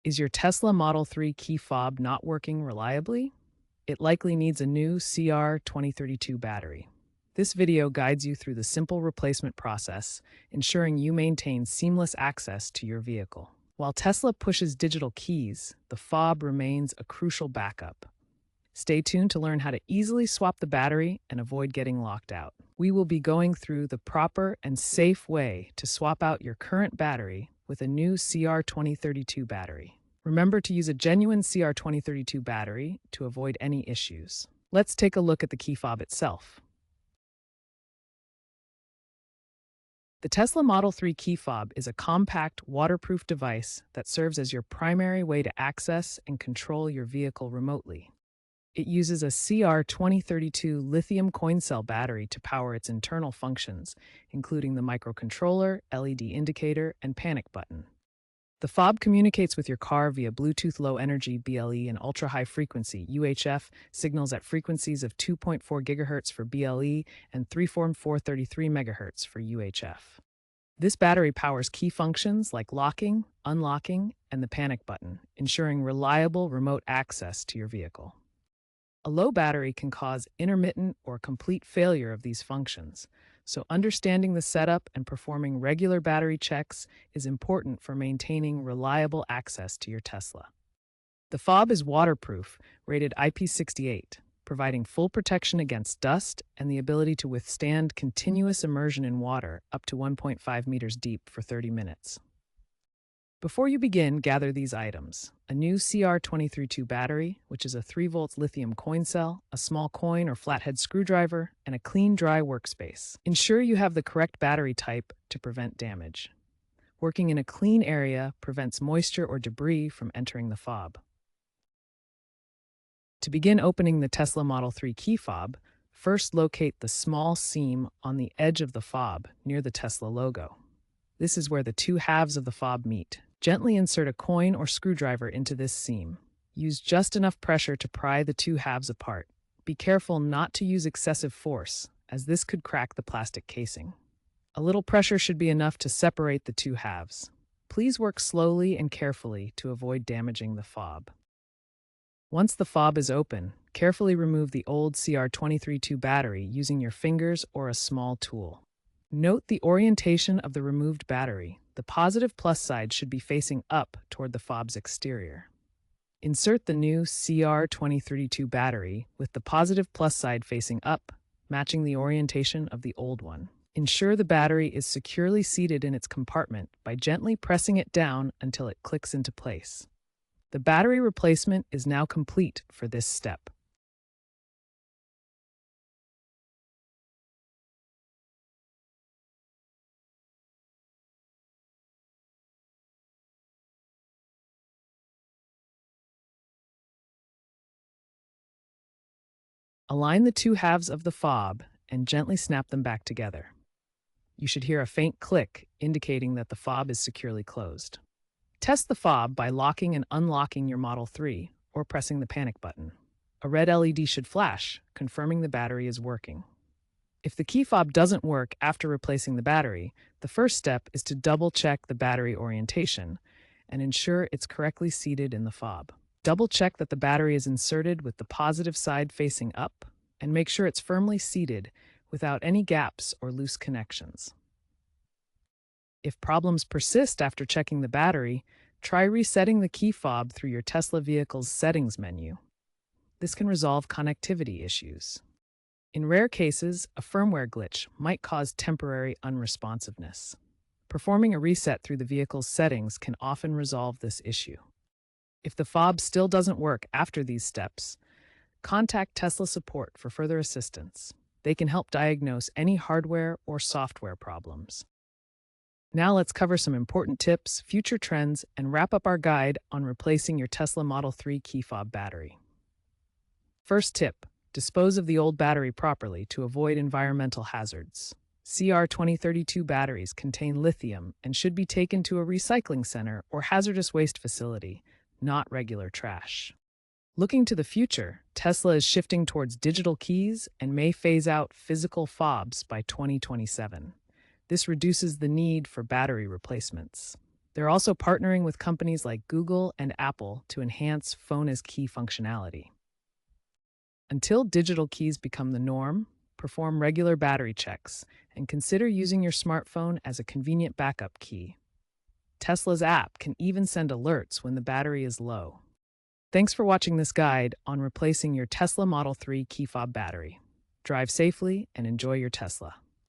Is your Tesla Model 3 key fob not working reliably? It likely needs a new CR2032 battery. This video guides you through the simple replacement process, ensuring you maintain seamless access to your vehicle. While Tesla pushes digital keys, the fob remains a crucial backup. Stay tuned to learn how to easily swap the battery and avoid getting locked out. We will be going through the proper and safe way to swap out your current battery with a new CR2032 battery. Remember to use a genuine CR2032 battery to avoid any issues. Let's take a look at the key fob itself. The Tesla Model 3 key fob is a compact, waterproof device that serves as your primary way to access and control your vehicle remotely. It uses a CR2032 lithium coin cell battery to power its internal functions, including the microcontroller, LED indicator, and panic button. The fob communicates with your car via Bluetooth Low Energy (BLE) and Ultra High Frequency (UHF) signals at frequencies of 2.4 GHz for BLE and 3.433 MHz for UHF. This battery powers key functions like locking, unlocking, and the panic button, ensuring reliable remote access to your vehicle. A low battery can cause intermittent or complete failure of these functions, so understanding the setup and performing regular battery checks is important for maintaining reliable access to your Tesla. The fob is waterproof, rated IP68, providing full protection against dust and the ability to withstand continuous immersion in water up to 1.5 meters deep for 30 minutes. Before you begin, gather these items: a new CR2032 battery, which is a 3 volts lithium coin cell, a small coin or flathead screwdriver, and a clean, dry workspace. Ensure you have the correct battery type to prevent damage. Working in a clean area prevents moisture or debris from entering the fob. To begin opening the Tesla Model 3 key fob, first locate the small seam on the edge of the fob near the Tesla logo. This is where the two halves of the fob meet. Gently insert a coin or screwdriver into this seam. Use just enough pressure to pry the two halves apart. Be careful not to use excessive force, as this could crack the plastic casing. A little pressure should be enough to separate the two halves. Please work slowly and carefully to avoid damaging the fob. Once the fob is open, carefully remove the old CR2032 battery using your fingers or a small tool. Note the orientation of the removed battery. The positive plus side should be facing up toward the fob's exterior. Insert the new CR2032 battery with the positive plus side facing up, matching the orientation of the old one. Ensure the battery is securely seated in its compartment by gently pressing it down until it clicks into place. The battery replacement is now complete for this step. Align the two halves of the fob and gently snap them back together. You should hear a faint click indicating that the fob is securely closed. Test the fob by locking and unlocking your Model 3 or pressing the panic button. A red LED should flash, confirming the battery is working. If the key fob doesn't work after replacing the battery, the first step is to double-check the battery orientation and ensure it's correctly seated in the fob. Double-check that the battery is inserted with the positive side facing up, and make sure it's firmly seated without any gaps or loose connections. If problems persist after checking the battery, try resetting the key fob through your Tesla vehicle's settings menu. This can resolve connectivity issues. In rare cases, a firmware glitch might cause temporary unresponsiveness. Performing a reset through the vehicle's settings can often resolve this issue. If the fob still doesn't work after these steps, contact Tesla support for further assistance. They can help diagnose any hardware or software problems. Now let's cover some important tips, future trends, and wrap up our guide on replacing your Tesla Model 3 key fob battery. First tip: dispose of the old battery properly to avoid environmental hazards. CR2032 batteries contain lithium and should be taken to a recycling center or hazardous waste facility, not regular trash. Looking to the future, Tesla is shifting towards digital keys and may phase out physical fobs by 2027. This reduces the need for battery replacements. They're also partnering with companies like Google and Apple to enhance phone as key functionality. Until digital keys become the norm, perform regular battery checks and consider using your smartphone as a convenient backup key. Tesla's app can even send alerts when the battery is low. Thanks for watching this guide on replacing your Tesla Model 3 key fob battery. Drive safely and enjoy your Tesla.